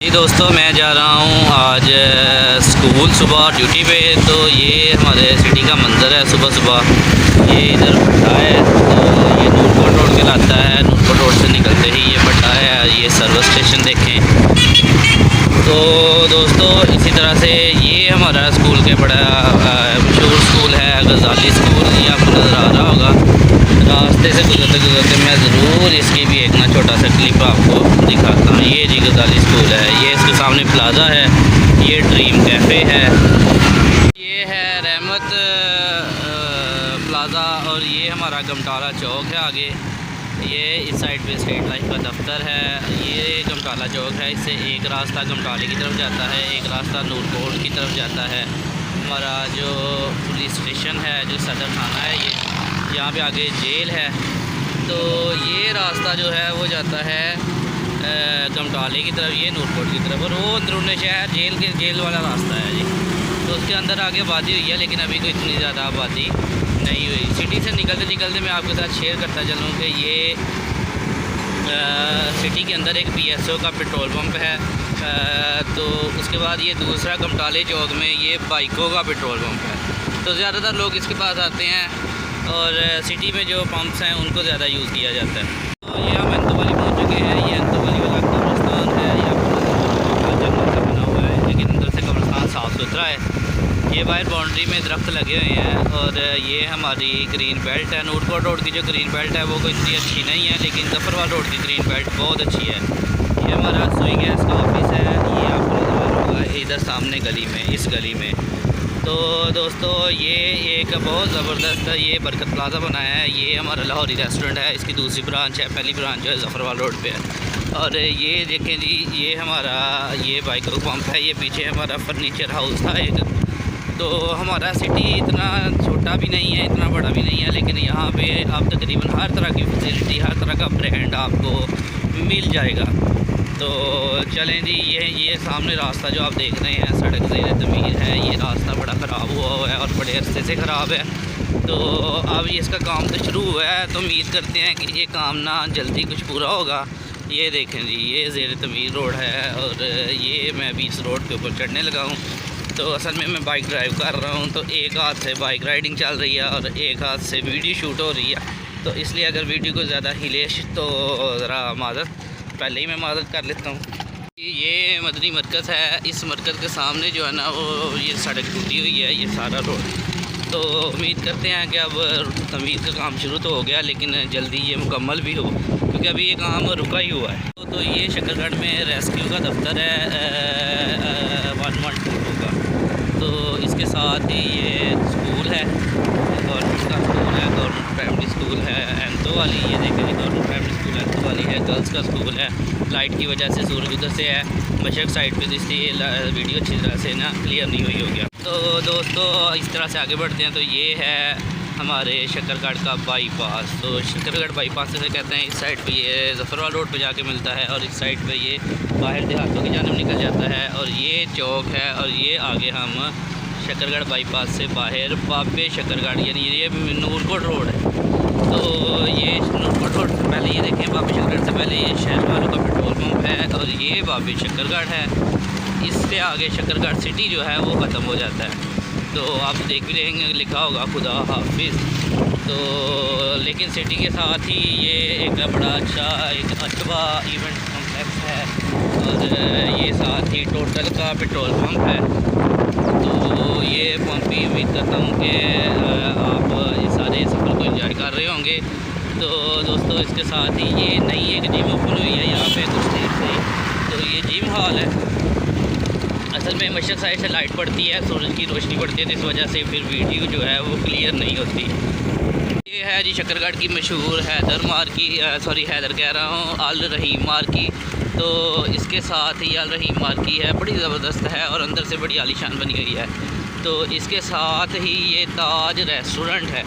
जी दोस्तों, मैं जा रहा हूँ आज स्कूल सुबह ड्यूटी पे। तो ये हमारे सिटी का मंज़र है सुबह सुबह। ये इधर भट्टा है, तो ये नूरकोट रोड के लाता है। नूरकोट रोड से निकलते ही ये भट्टा है। ये सर्विस स्टेशन देखें। तो दोस्तों, इसी तरह से ये हमारा स्कूल के बड़ा मशहूर स्कूल है, गज़ाली स्कूल। ये आपको नज़र आ रहा होगा। रास्ते से गुजरते गुजरते मैं ज़रूर इसकी भी एक ना छोटा सा क्लिप आपको दिखाता हूँ। ये जी गज़ाली स्कूल है। ये इसके सामने प्लाज़ा है, ये ड्रीम कैफ़े है, ये है रहमत प्लाज़ा, और ये हमारा गमटाला चौक है आगे। ये इस साइड पे स्टेट लाइफ का दफ्तर है। ये गमटाला चौक है। इससे एक रास्ता गमटाले की तरफ जाता है, एक रास्ता नूरकोट की तरफ जाता है। हमारा जो पुलिस स्टेशन है, जो सदर थाना है, ये यहाँ पे आगे जेल है। तो ये रास्ता जो है वो जाता है गमटाले की तरफ, ये नूरकोट की तरफ, और वो अंदरूनी शहर जेल वाला रास्ता है जी। तो उसके अंदर आगे आबादी हुई है, लेकिन अभी कोई इतनी ज़्यादा आबादी नहीं हुई। सिटी से निकलते निकलते मैं आपके साथ शेयर करता चलूँ कि ये सिटी के अंदर एक PSO का पेट्रोल पंप है। तो उसके बाद ये दूसरा गमटाले चौक में ये बाइकों का पेट्रोल पंप है। तो ज़्यादातर लोग इसके पास आते हैं, और सिटी में जो पंप्स हैं उनको ज़्यादा यूज़ किया जाता है। तो ये हम अंतोवाली पहुँच चुके हैं। ये अंतोवाली वाला कब्रिस्तान है। ये जंगल से बना हुआ है, लेकिन अंदर से कब्रिस्तान साफ़ सुथरा है। ये बाहर बाउंड्री में दरख्त लगे हुए हैं, और ये हमारी ग्रीन बेल्ट है। नूरकोट रोड की जो ग्रीन बेल्ट है वो कोई इतनी अच्छी नहीं है, लेकिन जफरवाल रोड की ग्रीन बेल्ट बहुत अच्छी है। ये हमारा सुई गैस का ऑफिस है। ये आपको नज़र आ रहा होगा इधर सामने गली में, इस गली में। तो दोस्तों, ये एक बहुत ज़बरदस्त ये बरकत प्लाज़ा बनाया है। ये हमारा लाहौरी रेस्टोरेंट है। इसकी दूसरी ब्रांच है, पहली ब्रांच जो है जफरवाल रोड पे है। और ये देखें जी, ये हमारा ये बाइकों पंप है। ये पीछे हमारा फर्नीचर हाउस था एक। तो हमारा सिटी इतना छोटा भी नहीं है, इतना बड़ा भी नहीं है, लेकिन यहाँ पे आप तकरीबन हर तरह की फैसिलिटी, हर तरह का ब्रांड आपको मिल जाएगा। तो चलें जी, ये सामने रास्ता जो आप देख रहे हैं, सड़क ज़ेर तमीर है। ये रास्ता बड़ा ख़राब हुआ है और बड़े अरसे से ख़राब है। तो अब इसका काम तो शुरू हुआ है, तो उम्मीद करते हैं कि ये काम ना जल्दी कुछ पूरा होगा। ये देखें जी, ये ज़ेर तमीर रोड है, और ये मैं अभी इस रोड के ऊपर चढ़ने लगा हूँ। तो असल में मैं बाइक ड्राइव कर रहा हूँ, तो एक हाथ से बाइक राइडिंग चल रही है और एक हाथ से वीडियो शूट हो रही है। तो इसलिए अगर वीडियो को ज़्यादा हिले तो ज़रा माज़रत, पहले ही मैं माज़रत कर लेता हूँ। ये मदनी मरकज़ है। इस मरकज़ के सामने जो है ना, वो ये सड़क टूटी हुई है, ये सारा रोड। तो उम्मीद करते हैं कि अब तमीज़ का काम शुरू तो हो गया, लेकिन जल्दी ये मुकम्मल भी हो, क्योंकि अभी ये काम रुका ही हुआ है। तो ये शकरगढ़ में रेस्क्यू का दफ्तर है 112 का। तो इसके साथ ही ये स्कूल है, गवर्नमेंट का स्कूल है, गवर्नमेंट प्राइमरी स्कूल है अंतोवाली। ये देखें, गवर्नमेंट प्राइमरी स्कूल अंतोवाली है, गर्ल्स का स्कूल है। लाइट की वजह से सूरज उधर से है मशरक़ साइड पे, इसलिए वीडियो अच्छी तरह से ना क्लियर नहीं हुई हो गया। तो दोस्तों, इस तरह से आगे बढ़ते हैं। तो ये है हमारे शकरगढ़ का बाईपास। तो शकरगढ़ बाईपास से कहते हैं, इस साइड पे ये जफरवाल रोड पे जाके मिलता है, और इस साइड पे ये बाहर देहातों की जानब निकल जाता है। और ये चौक है, और ये आगे हम शकरगढ़ बाईपास से बाहर बाबे शकरगढ़, यानी ये नूरकोट रोड है। तो ये नूरकोट रोड से पहले ये देखें, बाबे शकरगढ़ से पहले ये शहर वालों का पेट्रोल पंप है, और ये बाबे शकरगढ़ है। इससे आगे शकरगढ़ सिटी जो है वो ख़त्म हो जाता है। तो आप देख भी लेंगे, लिखा होगा खुदा हाफिज़। तो लेकिन सिटी के साथ ही ये एक बड़ा अच्छा एक अटवा इवेंट कॉम्प्लेक्स है, और ये साथ ही टोटल का पेट्रोल पंप है। तो ये पंप भी उम्मीद करता हूँ कि आप इस सारे सफ़र को एंजॉय कर रहे होंगे। तो दोस्तों, इसके साथ ही ये नई एक जिम ओपन हुई है यहाँ पे कुछ देर से। तो ये जिम हॉल है। असल में मशरक़ साइड से लाइट पड़ती है, सूरज की रोशनी पड़ती है, तो इस वजह से फिर वीडियो जो है वो क्लियर नहीं होती। ये है जी शकरगढ़ की मशहूर हैदर हैदर कह रहा हूँ, अल रहीम मार्की। तो इसके साथ ही अल रहीम मार्की है, बड़ी ज़बरदस्त है, और अंदर से बड़ी आलीशान बनी हुई है। तो इसके साथ ही ये ताज रेस्टोरेंट है।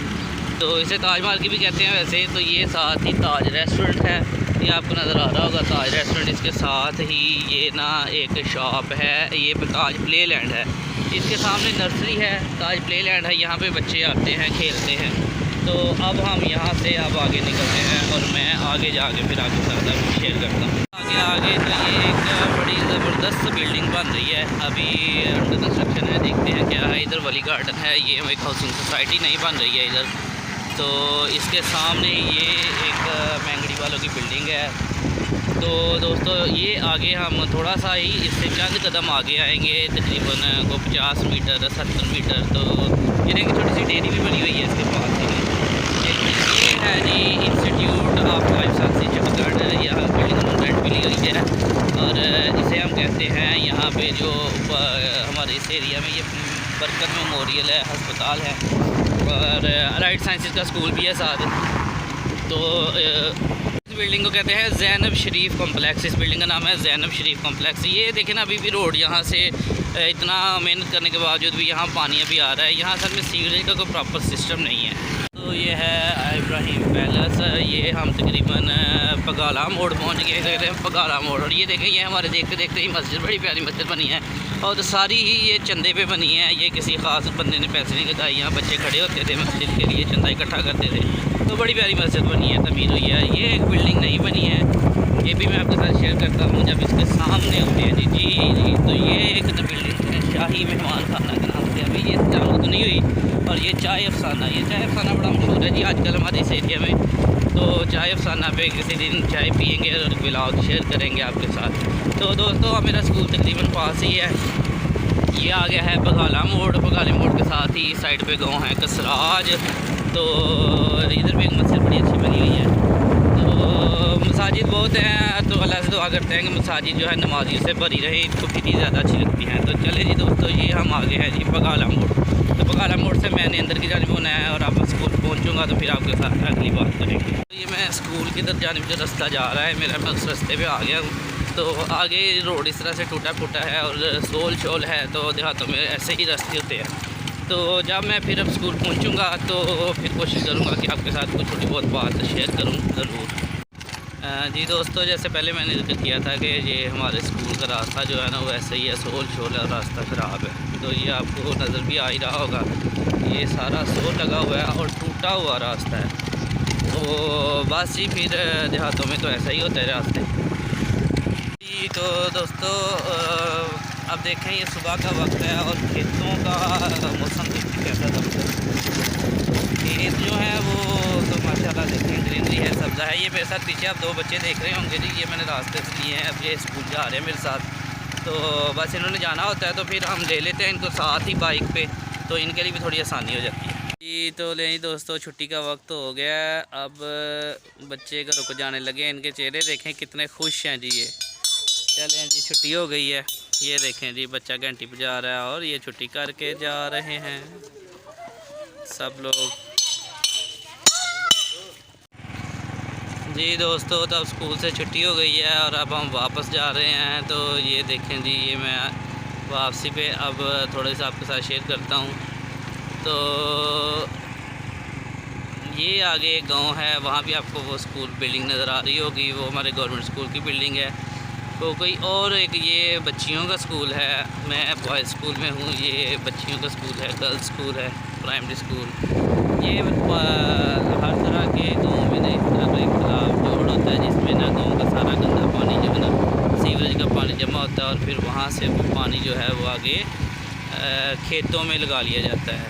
तो इसे ताज मार्की भी कहते हैं वैसे। तो ये साथ ही ताज रेस्टोरेंट है, ये आपको नज़र आ रहा होगा ताज रेस्टोरेंट। इसके साथ ही ये ना एक शॉप है, ये ताज प्ले लैंड है। इसके सामने नर्सरी है, ताज प्ले लैंड है, यहाँ पे बच्चे आते हैं, खेलते हैं। तो अब हम यहाँ से अब आगे निकलते हैं, और मैं आगे जाके फिर आगे साथ शेयर करता हूँ। इसके आगे तो ये एक बड़ी ज़बरदस्त बिल्डिंग बन रही है, अभी अंडर कंस्ट्रक्शन है। देखते हैं क्या है। इधर वली गार्डन है, ये एक हाउसिंग सोसाइटी नहीं बन रही है इधर। तो इसके सामने ये एक मैंगड़ी वालों की बिल्डिंग है। तो दोस्तों ये आगे हम थोड़ा सा ही इससे चंद कदम आगे आएंगे, तकरीबन को 50 मीटर 70 मीटर। तो ये देखिए छोटी सी डेयरी भी बनी हुई है इसके पास ही। ये है जी institute of life sciences Chandigarh. यहाँ बिल्डिंग रेंट भी ली हुई है और जिसे हम कहते हैं यहाँ पे जो हमारे इस एरिया में ये बरकत मेमोरियल है, अस्पताल है और राइट साइंसेज का स्कूल भी है साथ। तो इस बिल्डिंग को कहते हैं ज़ैनब शरीफ कॉम्प्लेक्स। इस बिल्डिंग का नाम है ज़ैनब शरीफ कॉम्प्लेक्स। ये देखें ना, अभी भी रोड यहाँ से इतना मेहनत करने के बावजूद भी यहाँ पानी अभी आ रहा है। यहाँ असल में सीवरेज का कोई प्रॉपर सिस्टम नहीं है। तो ये है इब्राहिम पैलेस। ये हम तकरीबन पगाला मोड़ पहुँच गए, कहते हैं पगाला मोड़। और ये देखें, ये हमारे देखते देखते ही मस्जिद, बड़ी प्यारी मस्जिद बनी है और तो सारी ही ये चंदे पे बनी है। ये किसी ख़ास बंदे ने पैसे नहीं लगाए, यहाँ बच्चे खड़े होते थे मस्जिद के लिए, चंदा इकट्ठा करते थे। तो बड़ी प्यारी मस्जिद बनी है, तमीर हुई है। ये एक बिल्डिंग नहीं बनी है, ये भी मैं आपके साथ शेयर करता हूँ जब इसके सामने होते हैं। जी तो ये एक बिल्डिंग है शाही मेहमान खाना के नाम से, अभी ये जामूद नहीं हुई। और ये चाय अफसाना, ये चाय अफसाना बड़ा मशहूर है जी आजकल हमारे इस एरिया में। तो चाय अफसाना पे किसी दिन चाय पियेंगे और व्लॉग शेयर करेंगे आपके साथ। तो दोस्तों मेरा स्कूल तकरीबन पास ही है। ये आ गया है बगाला मोड़। बगाले मोड़ के साथ ही साइड पे गांव है कसराज। तो इधर भी एक मस्जिद बड़ी अच्छी बनी हुई है। तो मसाजिद बहुत हैं, तो अल्लाह से दुआ करते हैं कि मसाजिद जो है नमाजियों से भरी रहे, इनको कितनी ज़्यादा अच्छी लगती हैं। तो चले जी दोस्तों, ये हम आगे हैं जी बगाला मोड़। तो बगाला मोड़ से मैंने अंदर की जानिब होना है और अब स्कूल पहुँचूँगा तो फिर आपके साथ अगली बात करेंगे। तो ये मैं स्कूल की तरफ जानिब जो रास्ता जा रहा है मेरा, मैं उस रास्ते पर आ गया हूँ। तो आगे रोड इस तरह से टूटा फूटा है और सोल शोल है, तो देहातों में ऐसे ही रास्ते होते हैं। तो जब मैं फिर अब स्कूल पहुंचूंगा तो फिर कोशिश करूंगा कि आपके साथ कुछ थोड़ी बहुत बात शेयर करूं ज़रूर। जी दोस्तों, जैसे पहले मैंने जिक्र किया था कि ये हमारे स्कूल का रास्ता जो है ना वो ऐसे ही है, सोल शोल है, रास्ता ख़राब है। तो ये आपको नज़र भी आ ही रहा होगा, ये सारा सोल लगा हुआ है और टूटा हुआ रास्ता है। तो बस जी फिर देहातों में तो ऐसा ही होता है रास्ते। तो दोस्तों अब देखें, ये सुबह का वक्त है और खेतों का मौसम देखिए कैसा जबरदस्त। खेत जो है वो तो माशाल्लाह देखें ग्रीनरी है, सब्ज़ा है। ये मेरे साथ पीछे आप दो बच्चे देख रहे होंगे जी, ये मैंने रास्ते से लिए हैं, अब ये स्कूल जा रहे हैं मेरे साथ। तो बस इन्होंने जाना होता है तो फिर हम ले लेते हैं इनको साथ ही बाइक पे, तो इनके लिए भी थोड़ी आसानी हो जाती है जी। तो ले दोस्तों, छुट्टी का वक्त हो गया, अब बच्चे घरों को जाने लगे। इनके चेहरे देखें कितने खुश हैं जी। ये चलें जी, छुट्टी हो गई है। ये देखें जी, बच्चा घंटी बजा रहा है और ये छुट्टी करके जा रहे हैं सब लोग जी। दोस्तों तो अब स्कूल से छुट्टी हो गई है और अब हम वापस जा रहे हैं। तो ये देखें जी, ये मैं वापसी पे अब थोड़ा सा आपके साथ शेयर करता हूँ। तो ये आगे एक गांव है, वहाँ भी आपको वो स्कूल बिल्डिंग नज़र आ रही होगी, वो हमारे गवर्नमेंट स्कूल की बिल्डिंग है। तो कोई और एक ये बच्चियों का स्कूल है, मैं बॉयज़ स्कूल में हूँ, ये बच्चियों का स्कूल है, गर्ल्स स्कूल है, प्राइमरी स्कूल। ये हर तरह के गाँव में ना इस तरह का एक तालाब जोड़ होता है जिसमें ना गाँव का सारा गंदा पानी जो है ना सीवरेज का पानी जमा होता है और फिर वहाँ से वो पानी जो है वो आगे खेतों में लगा लिया जाता है।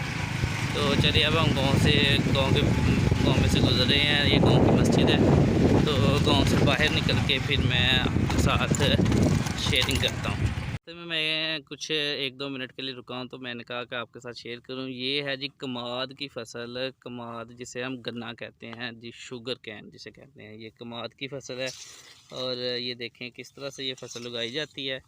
तो चलिए अब हम गाँव में से गुजर रहे हैं। ये गाँव की मस्जिद है, तो गांव से बाहर निकल के फिर मैं आपके साथ शेयरिंग करता हूँ। तो मैं कुछ 1-2 मिनट के लिए रुका हूँ, तो मैंने कहा कि आपके साथ शेयर करूँ। ये है जी कमाद की फसल, कमाद जिसे हम गन्ना कहते हैं जी, शुगर कैन जिसे कहते हैं, ये कमाद की फसल है। और ये देखें किस तरह से ये फसल उगाई जाती है।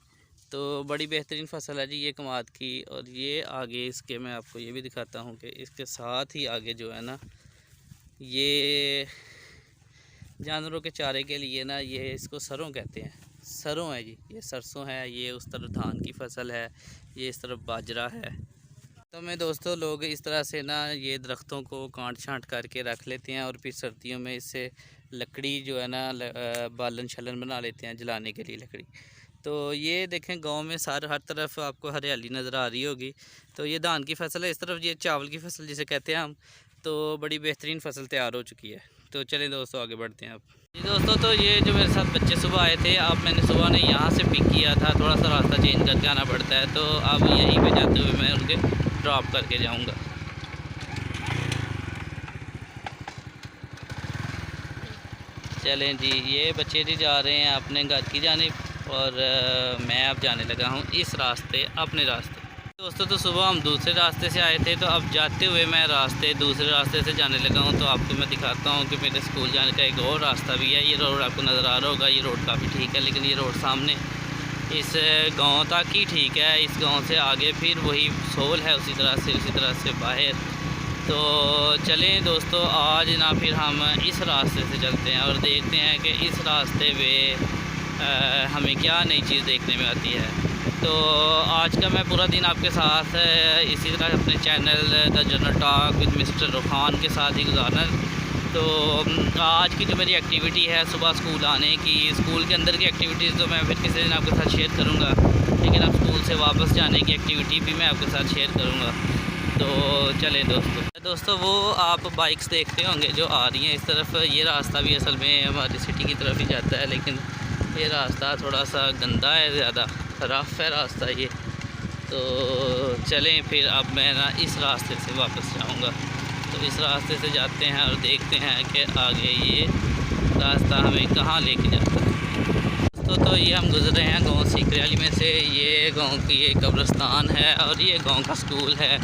तो बड़ी बेहतरीन फसल है जी ये कमाद की। और ये आगे इसके मैं आपको ये भी दिखाता हूँ कि इसके साथ ही आगे जो है ना, ये जानवरों के चारे के लिए ना, ये इसको सरों कहते हैं, सरों है जी, ये सरसों है। ये उस तरफ धान की फसल है, ये इस तरफ बाजरा है। तो मैं दोस्तों, लोग इस तरह से ना ये दरख्तों को काट छांट करके रख लेते हैं और फिर सर्दियों में इससे लकड़ी जो है ना बालन छलन बना लेते हैं जलाने के लिए लकड़ी। तो ये देखें गांव में हर तरफ आपको हरियाली नज़र आ रही होगी। तो ये धान की फसल है, इस तरफ ये चावल की फसल जिसे कहते हैं हम। तो बड़ी बेहतरीन फसल तैयार हो चुकी है। तो चलें दोस्तों, आगे बढ़ते हैं अब। जी दोस्तों, तो ये जो मेरे साथ बच्चे सुबह आए थे, अब मैंने सुबह ने यहाँ से पिक किया था, थोड़ा सा रास्ता चेंज करके आना पड़ता है, तो अब यहीं पे जाते हुए मैं उनके ड्रॉप करके जाऊँगा। चलें जी, ये बच्चे जी जा रहे हैं अपने घर की जानिब और मैं अब जाने लगा हूँ इस रास्ते, अपने रास्ते। दोस्तों, तो सुबह हम दूसरे रास्ते से आए थे, तो अब जाते हुए मैं दूसरे रास्ते से जाने लगा हूँ। तो आपको मैं दिखाता हूँ कि मेरे स्कूल जाने का एक और रास्ता भी है। ये रोड आपको नज़र आ रहा होगा, ये रोड काफ़ी ठीक है, लेकिन ये रोड सामने इस गांव तक ही ठीक है। इस गांव से आगे फिर वही सोल है, उसी तरह से बाहर। तो चलें दोस्तों, आज ना फिर हम इस रास्ते से चलते हैं और देखते हैं कि इस रास्ते पे हमें क्या नई चीज़ देखने में आती है। तो आज का मैं पूरा दिन आपके साथ इसी तरह अपने channel the general talk with mister Rukhan के साथ ही गुजारना। तो आज की जो मेरी एक्टिविटी है सुबह स्कूल आने की, स्कूल के अंदर की एक्टिविटीज़ तो मैं फिर किसी दिन आपके साथ शेयर करूँगा, लेकिन अब स्कूल से वापस जाने की एक्टिविटी भी मैं आपके साथ शेयर करूँगा। तो चलें दोस्तों, वो आप बाइक्स देखते होंगे जो आ रही हैं इस तरफ। ये रास्ता भी असल में हमारी सिटी की तरफ ही जाता है, लेकिन ये रास्ता थोड़ा सा गंदा है, ज़्यादा रफ़ है रास्ता ये। तो चलें फिर अब मैं ना इस रास्ते से वापस जाऊंगा। तो इस रास्ते से जाते हैं और देखते हैं कि आगे ये रास्ता हमें कहाँ लेके जाता है। तो ये हम गुज़रे हैं गांव सीकरेली में से। ये गांव की ये कब्रिस्तान है और ये गांव का स्कूल है।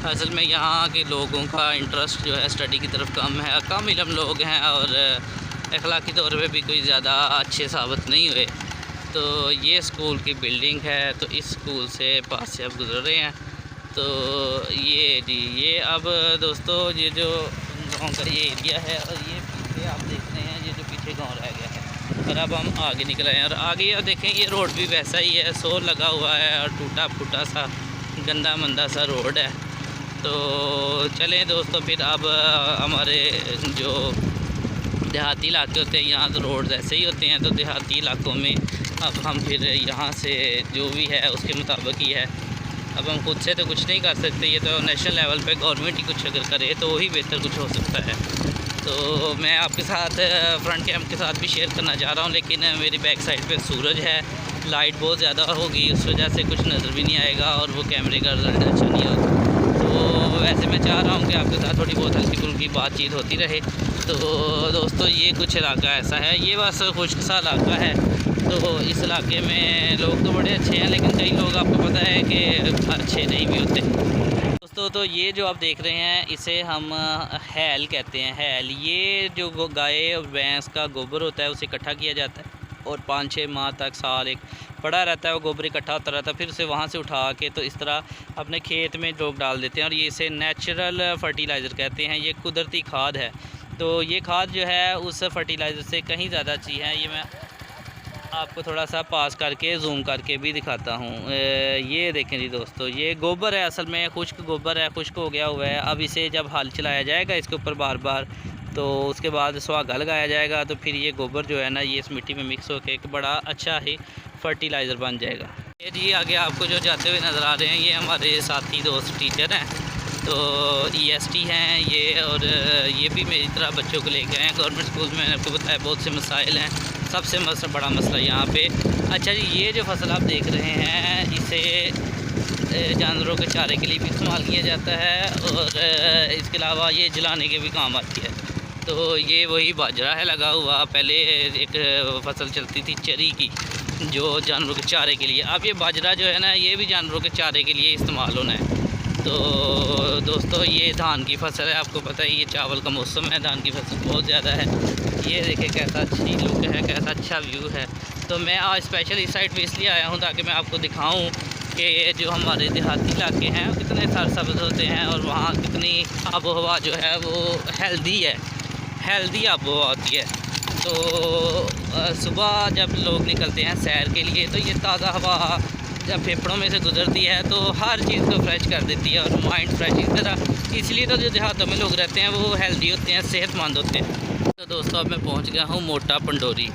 असल में यहाँ के लोगों का इंटरेस्ट जो है स्टडी की तरफ कम है, कम इल्म लोग हैं और अखलाकी तौर पे भी कोई ज़्यादा अच्छे साबित नहीं हुए। तो ये स्कूल की बिल्डिंग है, तो इस स्कूल से पास से अब गुजर रहे हैं। तो ये जी, ये अब दोस्तों ये जो गांव का ये एरिया है और ये पीछे आप देख रहे हैं, ये जो पीछे गांव रह गया है और अब हम आगे निकल आए हैं। और आगे अब देखें ये रोड भी वैसा ही है, सोल लगा हुआ है और टूटा फूटा सा गंदा मंदा सा रोड है। तो चलें दोस्तों, फिर अब हमारे जो देहाती इलाके होते हैं यहाँ तो रोड ऐसे ही होते हैं। तो देहाती इलाकों में अब हम फिर यहाँ से जो भी है उसके मुताबिक ही है। अब हम खुद से तो कुछ नहीं कर सकते, ये तो नेशनल लेवल पे गवर्नमेंट ही कुछ अगर करे तो वही बेहतर कुछ हो सकता है। तो मैं आपके साथ फ्रंट कैम के साथ भी शेयर करना चाह रहा हूँ, लेकिन मेरी बैक साइड पे सूरज है, लाइट बहुत ज़्यादा होगी, उस वजह से कुछ नज़र भी नहीं आएगा और वो कैमरे का रिजल्ट अच्छा नहीं होगा। तो वैसे मैं चाह रहा हूँ कि आपके साथ थोड़ी बहुत हल्की फुल्की बातचीत होती रहे। तो दोस्तों, ये कुछ इलाका ऐसा है, ये बस खुश्क सा इलाका है। तो इस इलाके में लोग तो बड़े अच्छे हैं, लेकिन कई लोग आपको पता है कि अच्छे नहीं भी होते। दोस्तों, तो ये जो आप देख रहे हैं इसे हम हैल कहते हैं। हैल, ये जो गाय और भैंस का गोबर होता है उसे इकट्ठा किया जाता है और 5-6 माह तक, साल एक पड़ा रहता है, वो गोबर इकट्ठा होता रहता है। फिर उसे वहाँ से उठा के तो इस तरह अपने खेत में लोग डाल देते हैं और ये इसे नेचुरल फर्टिलाइज़र कहते हैं। ये कुदरती खाद है। तो ये खाद जो है उस फर्टिलाइज़र से कहीं ज़्यादा अच्छी है। ये मैं आपको थोड़ा सा पास करके जूम करके भी दिखाता हूँ। ये देखें जी दोस्तों, ये गोबर है, असल में खुश्क गोबर है, खुश्क हो गया हुआ है। अब इसे जब हल चलाया जाएगा इसके ऊपर बार बार, तो उसके बाद सुहागा लगाया जाएगा, तो फिर ये गोबर जो है ना ये इस मिट्टी में मिक्स होकर एक बड़ा अच्छा ही फर्टिलाइज़र बन जाएगा। ये जी आगे आपको जो जाते हुए नज़र आ रहे हैं ये हमारे साथी दोस्त टीचर हैं। तो EST हैं ये, और ये भी मेरी तरह बच्चों को लेकर आए हैं गवर्नमेंट स्कूल में। मैंने आपको बताया बहुत से मसाइल हैं, सबसे बड़ा मसला यहाँ पे। अच्छा जी, ये जो फसल आप देख रहे हैं इसे जानवरों के चारे के लिए भी इस्तेमाल किया जाता है और इसके अलावा ये जलाने के भी काम आती है। तो ये वही बाजरा है लगा हुआ, पहले एक फसल चलती थी चरी की जो जानवरों के चारे के लिए। अब ये बाजरा जो है ना ये भी जानवरों के चारे के लिए इस्तेमाल होना है। तो दोस्तों, ये धान की फसल है, आपको पता है ये चावल का मौसम है, धान की फसल बहुत ज़्यादा है। ये देखें कैसा अच्छी लुक है, कैसा अच्छा व्यू है। तो मैं आज स्पेशल इस साइड पे इसलिए आया हूँ ताकि मैं आपको दिखाऊँ कि जो हमारे देहाती इलाके हैं वो कितने सरसब्ज़ होते हैं और वहाँ कितनी आबो हवा जो है वो हेल्दी आबो हवा होती है। तो सुबह जब लोग निकलते हैं सैर के लिए तो ये ताज़ा हवा जब फेफड़ों में से गुजरती है तो हर चीज़ को फ्रेश कर देती है और माइंड फ्रेश इस तरह। इसलिए तो जो देहातों में लोग रहते हैं वो हेल्दी होते हैं, सेहतमंद होते हैं। तो दोस्तों, अब मैं पहुंच गया हूँ मोटा पंडोरी।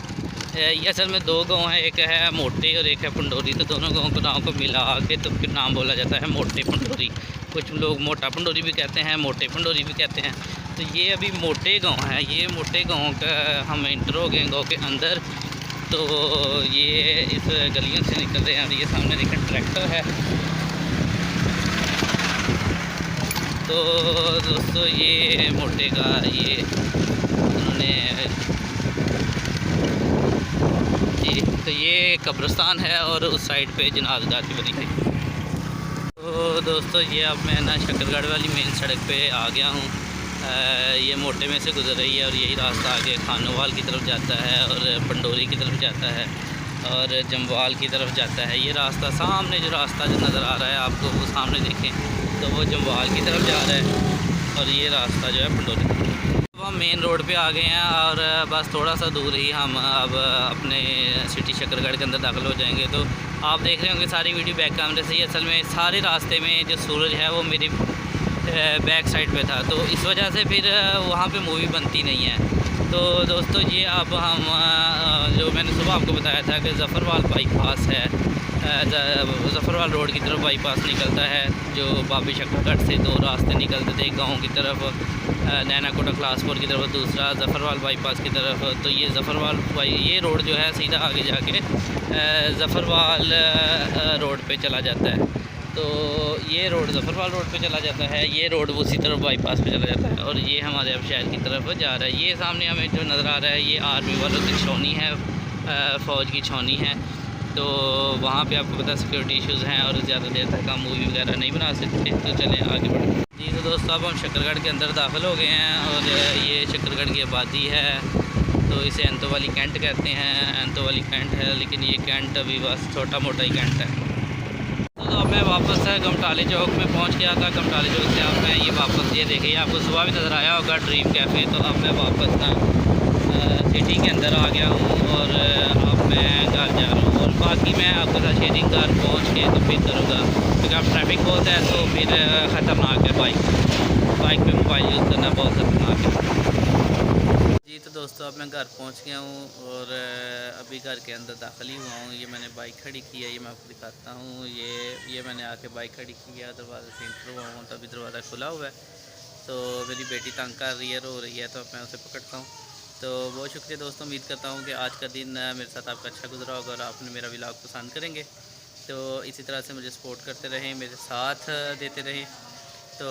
ये असल में 2 गांव हैं, एक है मोटे और एक है पंडोरी। तो दोनों गाँव के नाम को मिला के तो फिर नाम बोला जाता है मोटे पंडोरी। कुछ लोग मोटा पंडोरी भी कहते हैं, मोटे पंडोरी भी कहते हैं। तो ये अभी मोटे गांव है, ये मोटे गांव का हम इंटर हो गए गांव के अंदर। तो ये इस गलियों से निकल रहे हैं और ये सामने देखें ट्रैक्टर है। तो दोस्तों ये मोटे का ये उन्होंने जी, तो ये कब्रिस्तान है और उस साइड पे जनाज़गाह की बनी है। तो दोस्तों ये अब मैं ना शक्करगढ़ वाली मेन सड़क पे आ गया हूँ। ये मोटे में से गुजर रही है और यही रास्ता आगे खानोवाल की तरफ जाता है और पंडोरी की तरफ जाता है और जम्वाल की तरफ जाता है। ये रास्ता सामने जो रास्ता जो नज़र आ रहा है आपको, वो सामने देखें तो वो जम्वाल की तरफ जा रहा है और ये रास्ता जो है पंडोरी। अब हम मेन रोड पे आ गए हैं और बस थोड़ा सा दूर ही हम अब अपने सिटी शक्करगढ़ के अंदर दाखिल हो जाएंगे। तो आप देख रहे होंगे सारी वीडियो बैक कैमरे से ही। असल में सारे रास्ते में जो सूरज है वो मेरी बैक साइड पे था, तो इस वजह से फिर वहाँ पे मूवी बनती नहीं है। तो दोस्तों ये अब हम जो मैंने सुबह आपको बताया था कि ज़फ़रवाल बाईपास है, ज़फ़रवाल रोड की तरफ बाईपास निकलता है। जो बाबी शक्करगढ़ से दो रास्ते निकलते थे, गाँव की तरफ नैना कोटा क्लासपुर की तरफ, दूसरा ज़फ़रवाल बाईपास की तरफ। तो ये ज़फ़रवाल ये रोड जो है सीधा आगे जाके ज़फ़रवाल रोड पे चला जाता है। तो ये रोड ज़फ़रवाल रोड पे चला जाता है, ये रोड उसी तरफ बाईपास पे चला जाता है और ये हमारे अब शहर की तरफ जा रहा है। ये सामने हमें जो नज़र आ रहा है ये आर्मी वालों की छावनी है, फ़ौज की छावनी है। तो वहाँ पे आपको पता सिक्योरिटी इश्यूज़ हैं और ज़्यादा देर तक हम मूवी वगैरह नहीं बना सकते। तो चलें आगे बढ़ें जी। तो दोस्तों अब हम शक्करगढ़ के अंदर दाखिल हो गए हैं और ये शक्करगढ़ की आबादी है। तो इसे एंतो वाली कैंट कहते हैं, एंतो वाली कैंट है, लेकिन ये कैंट अभी बस छोटा मोटा ही कैंट है। तो अब मैं वापस गमटाली चौक में पहुंच गया था। गमटाली चौक से अब मैं ये वापस, ये देखिए आपको सुबह भी नज़र आया होगा ड्रीम कैफ़े। तो अब मैं वापस ना सिटी के अंदर आ गया हूँ और अब मैं घर जा रहा हूँ और बाकी मैं आपके साथ शेयरिंग घर पहुँच के तो फिर करूँगा, क्योंकि अब ट्रैफिक बहुत है तो फिर ख़तरनाक है बाइक पे मोबाइल यूज़ करना बहुत ख़तरनाक है जी। तो दोस्तों अब मैं घर पहुंच गया हूं और अभी घर के अंदर दाखिल ही हुआ हूं। ये मैंने बाइक खड़ी की है, ये मैं आपको दिखाता हूं। ये मैंने आके बाइक खड़ी की है, दरवाज़े से इंटर हुआ हूँ, तभी दरवाज़ा खुला हुआ है। तो मेरी बेटी तंग कर रही है, रो रही है, तो मैं उसे पकड़ता हूँ। तो बहुत शुक्रिया दोस्तों, उम्मीद करता हूँ कि आज का दिन मेरे साथ आपका अच्छा गुजरा होगा और आपने मेरा व्लॉग पसंद करेंगे। तो इसी तरह से मुझे सपोर्ट करते रहें, मेरे साथ देते रहें। तो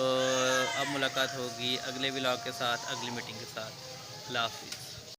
अब मुलाकात होगी अगले व्लॉग के साथ, अगली मीटिंग के साथ। अल्लाह हाफ़िज़।